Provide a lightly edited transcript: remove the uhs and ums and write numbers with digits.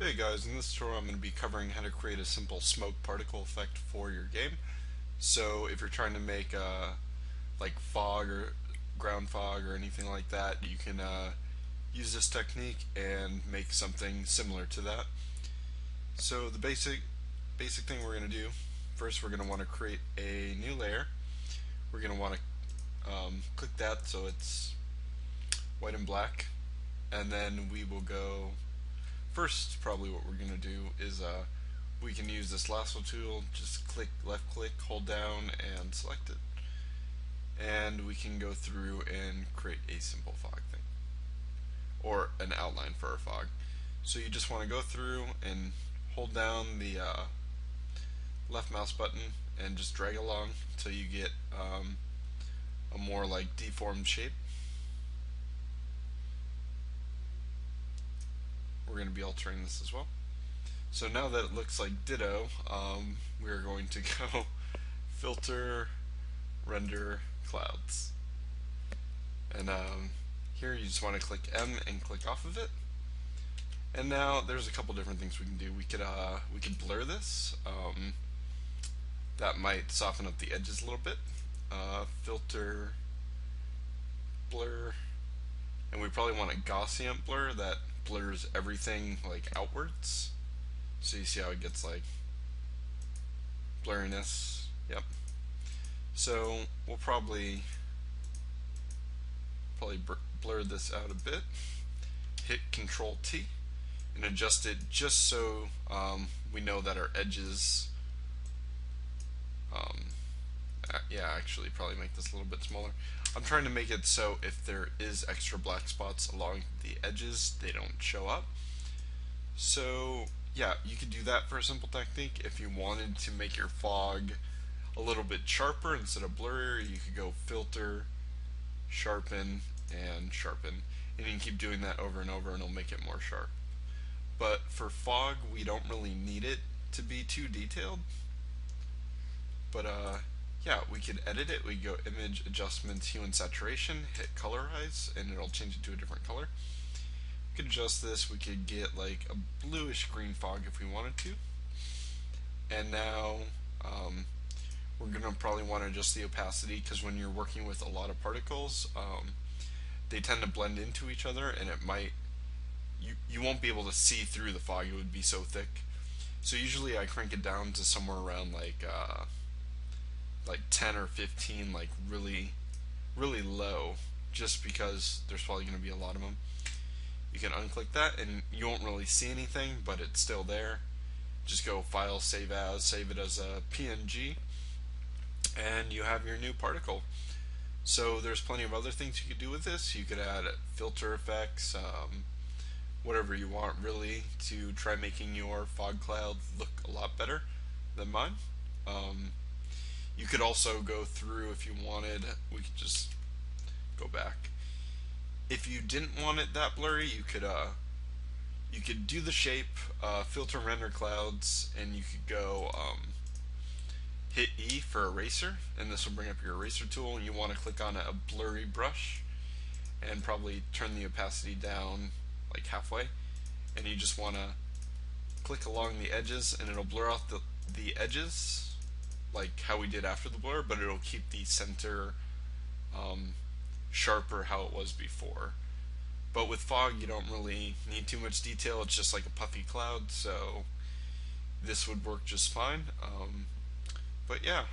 Hey guys, in this tutorial I'm going to be covering how to create a simple smoke particle effect for your game. So if you're trying to make like fog or ground fog or anything like that, you can use this technique and make something similar to that. So the basic thing we're going to do, first we're going to want to create a new layer. We're going to want to click that so it's white and black, and then we will go. First, probably what we're going to do is we can use this lasso tool, just left click, hold down, and select it. And we can go through and create a simple fog thing, or an outline for our fog. So you just want to go through and hold down the left mouse button and just drag along until you get a more like deformed shape. We're going to be altering this as well. So now that it looks like Ditto, we're going to go filter, render clouds. And here you just want to click M and click off of it. And now there's a couple different things we can do. We could blur this. That might soften up the edges a little bit. Filter, blur, and we probably want a Gaussian blur that blurs everything like outwards. So you see how it gets like blurriness. Yep. So we'll probably blur this out a bit. Hit Control T and adjust it just so we know that our edges. Yeah, actually, probably make this a little bit smaller. I'm trying to make it so if there is extra black spots along the edges, they don't show up. So yeah, you could do that for a simple technique. If you wanted to make your fog a little bit sharper instead of blurrier, you could go filter, sharpen, and sharpen. And you can keep doing that over and over and it'll make it more sharp. But for fog, we don't really need it to be too detailed. But yeah, we could edit it. We go Image, Adjustments, Hue and Saturation, hit Colorize, and it'll change it to a different color. We could adjust this. We could get like a bluish green fog if we wanted to. And now we're going to probably want to adjust the opacity, because when you're working with a lot of particles, they tend to blend into each other, and it might you won't be able to see through the fog. It would be so thick. So usually I crank it down to somewhere around like 10 or 15, like really low, just because there's probably going to be a lot of them. You can unclick that and you won't really see anything, but it's still there. Just go File, Save As, save it as a PNG, and you have your new particle. So there's plenty of other things you could do with this. You could add filter effects, whatever you want really, to try making your fog cloud look a lot better than mine. You could also go through, if you wanted, we could just go back. If you didn't want it that blurry, you could do the shape, filter, render clouds, and you could go hit E for eraser, and this will bring up your eraser tool. And you want to click on a blurry brush and probably turn the opacity down like halfway, and you just want to click along the edges and it'll blur out the edges like how we did after the blur, but it'll keep the center sharper how it was before. But with fog, you don't really need too much detail. It's just like a puffy cloud, so this would work just fine. But yeah,